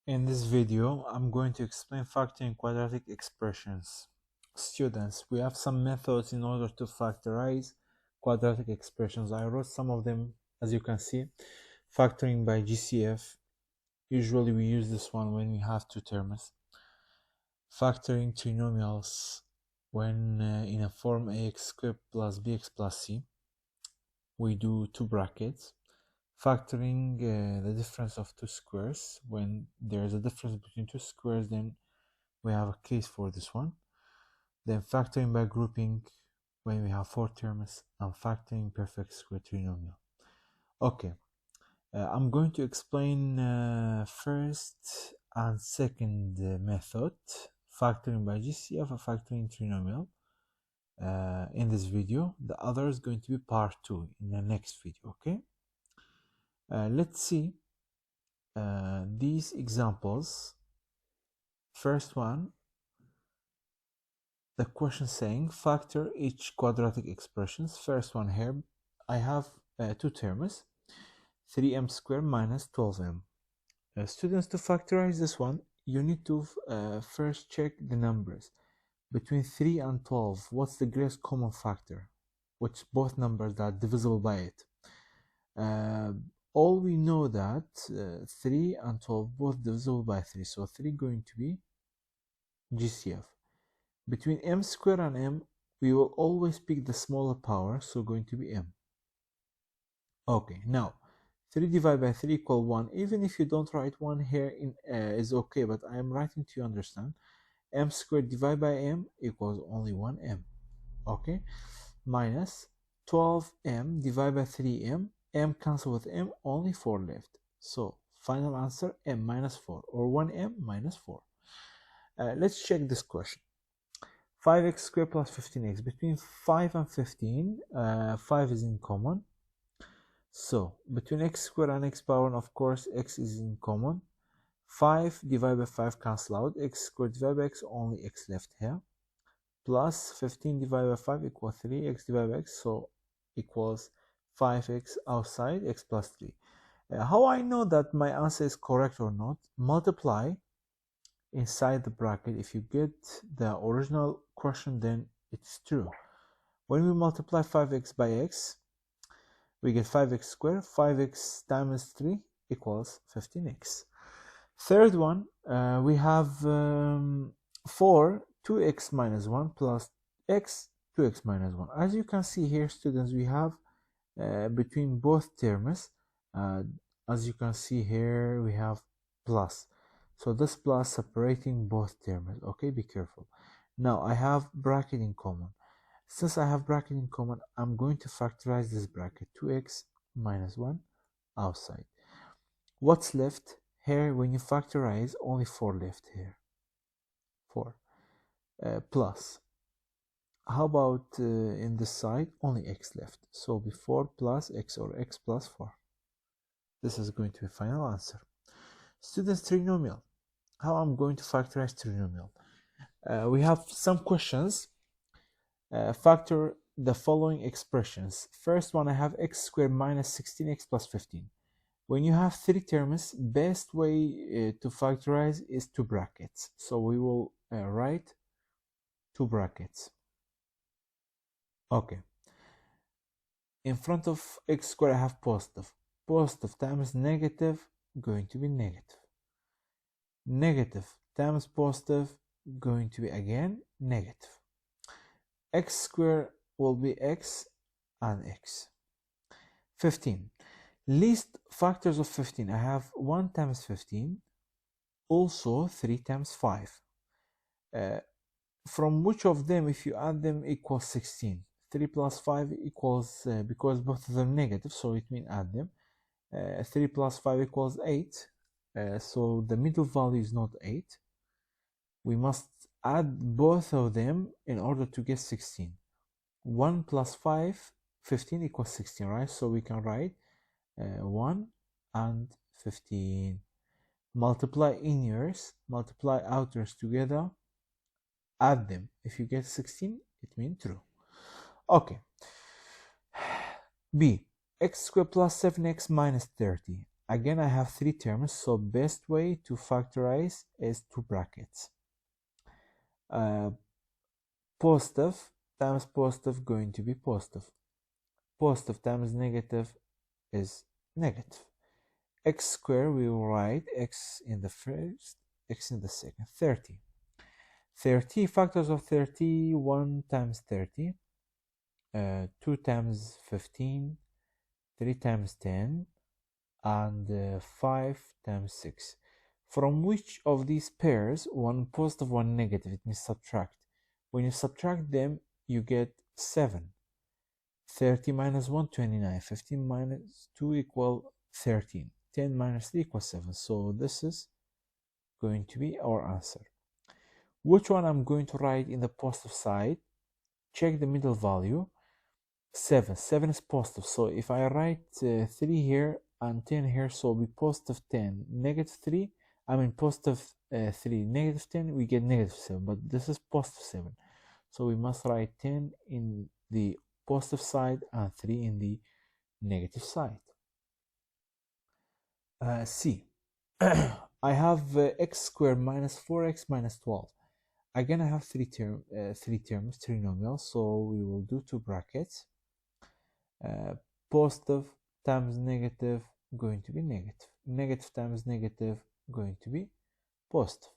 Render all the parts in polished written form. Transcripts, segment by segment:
In this video, I'm going to explain factoring quadratic expressions. Students, we have some methods in order to factorize quadratic expressions. I wrote some of them, as you can see. Factoring by GCF. Usually we use this one when we have two terms. Factoring trinomials when in a form ax squared plus bx plus c. We do two brackets. Factoring the difference of two squares. When there's a difference between two squares, then we have a case for this one. Then factoring by grouping when we have four terms, and factoring perfect square trinomial. Okay, I'm going to explain first and second method, factoring by GCF and factoring trinomial, in this video. The other is going to be part 2 in the next video. Okay, let's see these examples. First one, the question saying factor each quadratic expressions. First one here, I have two terms, 3m squared minus 12m. Students, to factorize this one, you need to first check the numbers. Between 3 and 12, what's the greatest common factor? Which both numbers that are divisible by it. All we know that 3 and 12 both divisible by 3, so 3 going to be GCF. Between m squared and m, we will always pick the smaller power, so going to be m. Okay, now 3 divided by 3 equal 1. Even if you don't write 1 here in is okay, but I am writing to you understand. M squared divided by m equals only 1m. Okay, minus 12m divided by 3m. M cancel with m, only 4 left. So final answer m minus 4, or 1m minus 4. Let's check this question. 5x squared plus 15x. Between 5 and 15, 5 is in common. So between x squared and x power 1, of course, x is in common. 5 divided by 5 cancel out. X squared divided by x, only x left here. Plus 15 divided by 5 equals 3. X divided by x, so equals 5x outside, x plus 3. How I know that my answer is correct or not? Multiply inside the bracket. If you get the original question, then it's true. When we multiply 5x by x, we get 5x squared. 5x times 3 equals 15x. Third one, we have 4, 2x minus 1 plus x, 2x minus 1. As you can see here, students, we have between both terms, as you can see here, we have plus. So this plus separating both terms. Okay, be careful. Now I have bracket in common. Since I have bracket in common, I'm going to factorize this bracket. 2x minus 1 outside. What's left? Here, when you factorize, only 4 left here. 4. Plus. How about in this side? Only x left. So before plus x, or x plus 4. This is going to be final answer. Students, trinomial. How I'm going to factorize trinomial? We have some questions. Factor the following expressions. First one, I have x squared minus 16x plus 15. When you have three terms, best way to factorize is two brackets. So we will write two brackets. Okay. In front of x squared, I have positive. Positive times negative, going to be negative. Negative times positive, going to be again negative. X squared will be x and x. 15. Least factors of 15. I have 1 times 15, also 3 times 5. From which of them, if you add them, equals 16. 3 plus 5 equals, because both of them negative, so it means add them. 3 plus 5 equals 8. So the middle value is not 8. We must add both of them in order to get 16. 1 plus 5, 15 equals 16, right? So we can write 1 and 15. Multiply inner's, multiply outers together, add them. If you get 16, it means true. Okay. B. X squared plus 7x minus 30. Again, I have three terms, so best way to factorize is two brackets. Positive times positive going to be positive. Positive times negative is negative. X squared, we will write x in the first, x in the second. 30. 30 factors of 30, 1 times 30, 2 times 15, 3 times 10, and 5 times 6. From which of these pairs, one positive, one negative, it means subtract. When you subtract them, you get 7. 30 minus 1, 29. 15 minus 2 equal 13. 10 minus 3 equals 7. So this is going to be our answer. Which one I'm going to write in the positive side? Check the middle value. 7. 7 is positive. So if I write 3 here and 10 here, so it'll be positive 10. Negative 3, I mean positive 3. Negative 10, we get negative 7. But this is positive 7. So we must write 10 in the positive side and 3 in the negative side. C. I have x squared minus 4x minus 12. Again, I have three terms, trinomial, so we will do two brackets. Positive times negative going to be negative. Negative times negative going to be positive.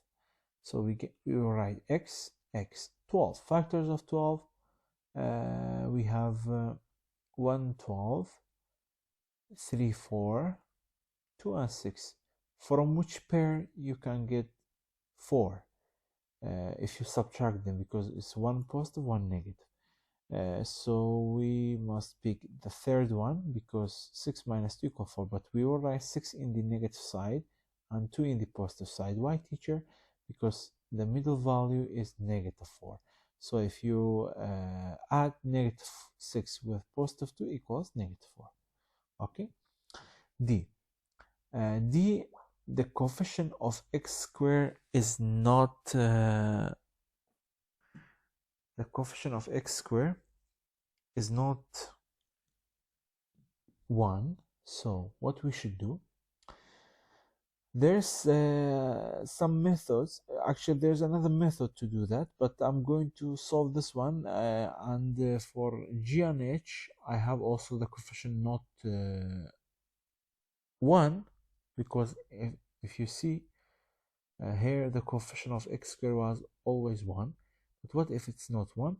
So we will write x, 12. Factors of 12, we have 1, 12, 3, 4, 2, and 6. From which pair you can get 4 if you subtract them, because it's one positive, one negative. So we must pick the third one, because 6 minus 2 equals 4, but we will write 6 in the negative side and 2 in the positive side. Why, teacher? Because the middle value is negative 4. So if you add negative 6 with positive 2 equals negative 4. Okay. D. D, the coefficient of x squared is not the coefficient of x squared is not 1. So what we should do, there's some methods. Actually, there's another method to do that, but I'm going to solve this one. And for G and H, I have also the coefficient not 1, because if you see here, the coefficient of x squared was always 1. But what if it's not 1?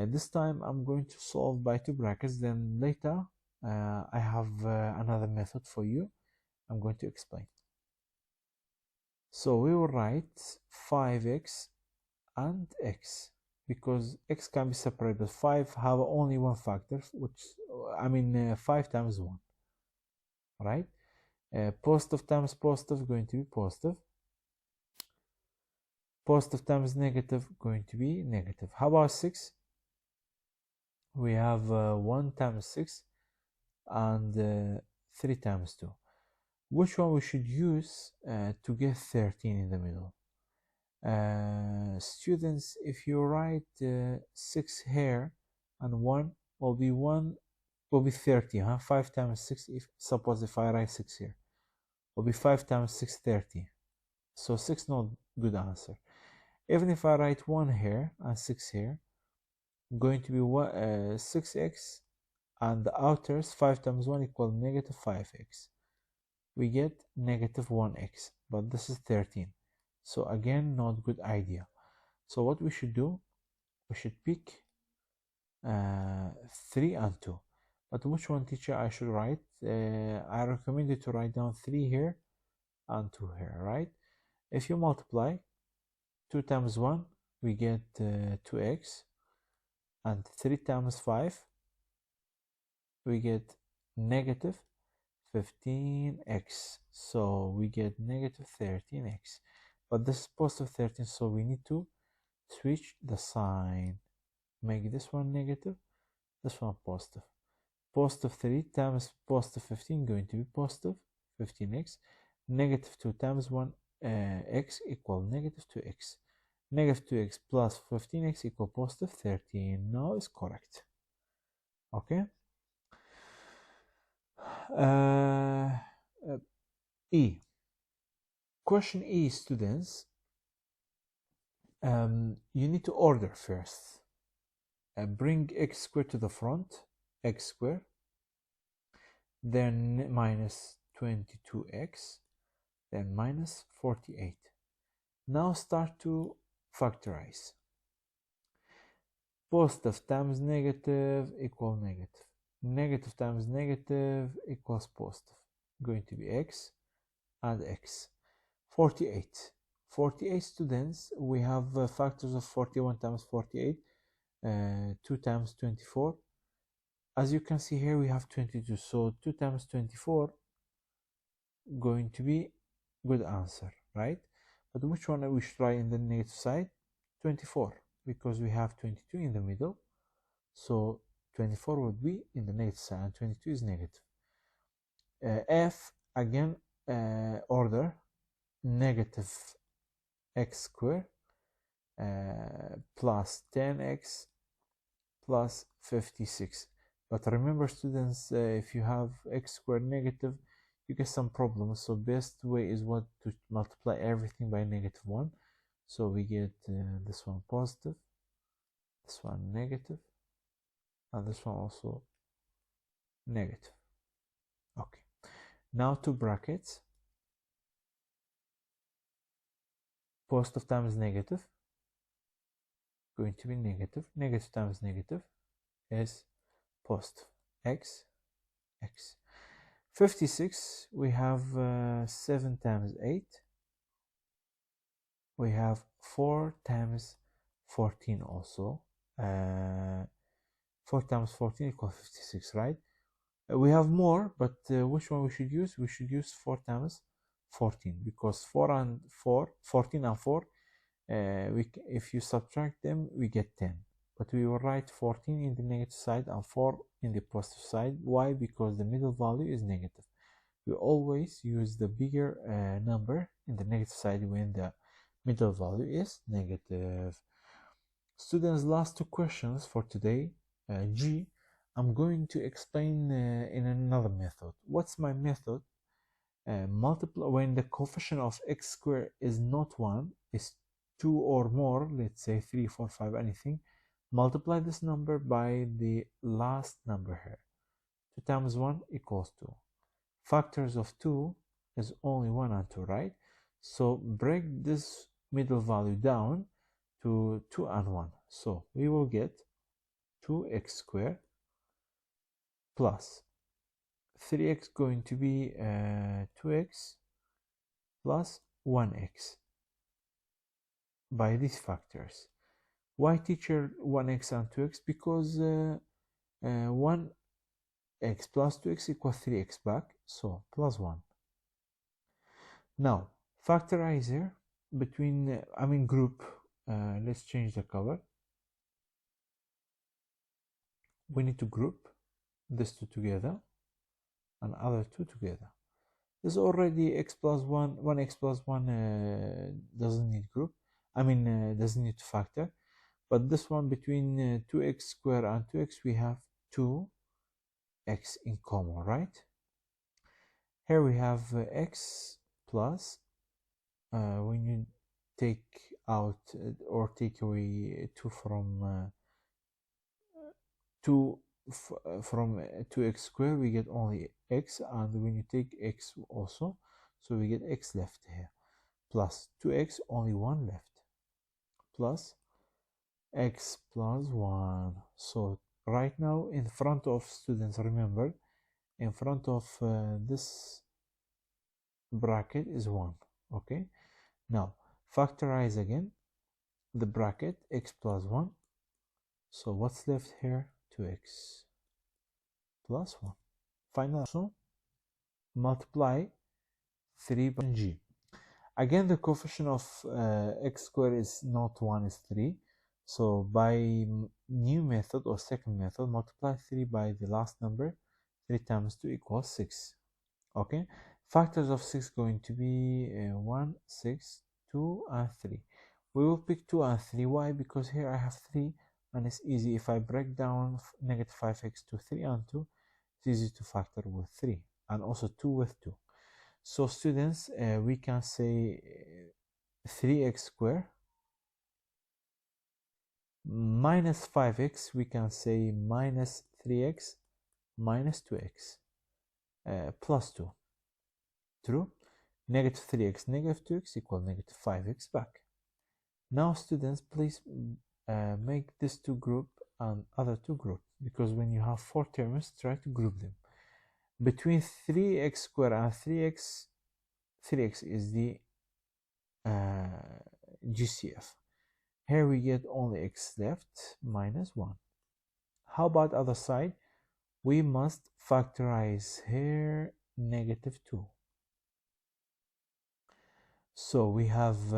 This time I'm going to solve by two brackets. Then later I have another method for you. I'm going to explain. So we will write 5x and x, because x can be separated, but 5 have only one factor, which 5 times 1, right? Positive times positive going to be positive. Positive times negative going to be negative. How about 6? We have 1 times 6 and 3 times 2. Which one we should use to get 13 in the middle? Students, if you write 6 here and 1 will be 30, huh? 5 times 6, suppose if I write 6 here, will be 5 times 6, 30. So 6 not good answer. Even if I write 1 here and 6 here, going to be 6x, and the outers 5 times 1 equal negative 5x. We get negative 1x, but this is 13. So again, not good idea. So what we should do, we should pick 3 and 2. But which one, teacher, I should write? I recommend you to write down 3 here and 2 here, right? If you multiply 2 times 1, we get 2x, and 3 times 5, we get negative 15x. So we get negative 13x. But this is positive 13, so we need to switch the sign. Make this one negative, this one positive. Positive 3 times positive 15 going to be positive 15x. Negative 2 times 1 x equal negative 2x. Negative 2x plus 15x equal positive 13. Now is correct. Okay. E. Question E, students, you need to order first. Bring x squared to the front, x squared, then minus 22x, then minus 48. Now start to factorize. Positive times negative equal negative. Negative times negative equals positive. Going to be x and x. 48. 48 students, we have factors of 41 times 48, 2 times 24. As you can see here, we have 22. So 2 times 24 going to be good answer, right? But which one we should try in the negative side? 24, because we have 22 in the middle. So 24 would be in the negative side, and 22 is negative. F, again, order negative x squared plus 10x plus 56. But remember, students, if you have x squared negative, you get some problems. So best way is what to multiply everything by negative 1. So we get this one positive, this one negative, and this one also negative. Okay, now two brackets. Positive times negative, going to be negative. Negative times negative is positive. X, x. 56, we have 7 times 8. We have 4 times 14 also. 4 times 14 equals 56, right? We have more, but which one we should use? We should use 4 times 14, because 14 and 4, if you subtract them, we get 10. But we will write 14 in the negative side and 4 in the positive side. Why? Because the middle value is negative. We always use the bigger number in the negative side when the middle value is negative. Students, last two questions for today. G, I'm going to explain in another method. What's my method? Multiply when the coefficient of x squared is not 1, is 2 or more, let's say 3, 4, 5, anything. Multiply this number by the last number here. 2 times 1 equals 2. Factors of 2 is only 1 and 2, right? So break this middle value down to 2 and 1. So we will get 2x squared plus 3x going to be 2x plus 1x by these factors. Why, teacher, 1x and 2x? Because 1x plus 2x equals 3x back, so plus 1. Now, factorizer between, group, let's change the color. We need to group these two together and other two together. There's already x plus 1, 1x plus 1 doesn't need group, doesn't need to factor. But this one between 2x squared and 2x, we have 2x in common, right? Here we have x plus, when you take out or take away 2 from 2x squared, we get only x, and when you take x also, so we get x left here, plus 2x, only 1 left, plus x plus 1. So right now in front of, students, remember, in front of this bracket is 1. Okay, now factorize again the bracket, x plus 1. So what's left here? 2x plus 1. Final, so multiply 3 by g. Again, the coefficient of x squared is not 1, is 3. So by new method or second method, multiply 3 by the last number. 3 times 2 equals 6. Okay, factors of 6 going to be 1, 6, 2, and 3. We will pick 2 and 3. Why? Because here I have 3, and it's easy. If I break down negative 5x to 3 and 2, it's easy to factor with 3, and also 2 with 2. So students, we can say 3x squared minus 5x, we can say minus 3x minus 2x plus 2. True? Negative 3x, negative 2x equal negative 5x back. Now students, please make this two group and other two group, because when you have 4 terms, try to group them. Between 3x squared and 3x is the GCF. Here we get only x left minus 1. How about other side? We must factorize here negative 2. So we have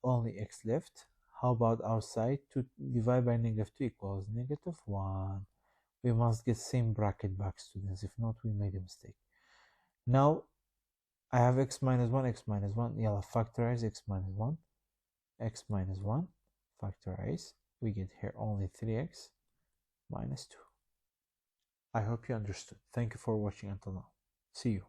only x left. How about our side? To divide by negative 2 equals negative 1. We must get same bracket back, students. If not, we made a mistake. Now, I have x minus 1, x minus 1. Yeah, factorize x minus 1. X minus 1. Factorize. We get here only 3x minus 2. I hope you understood. Thank you for watching until now. See you.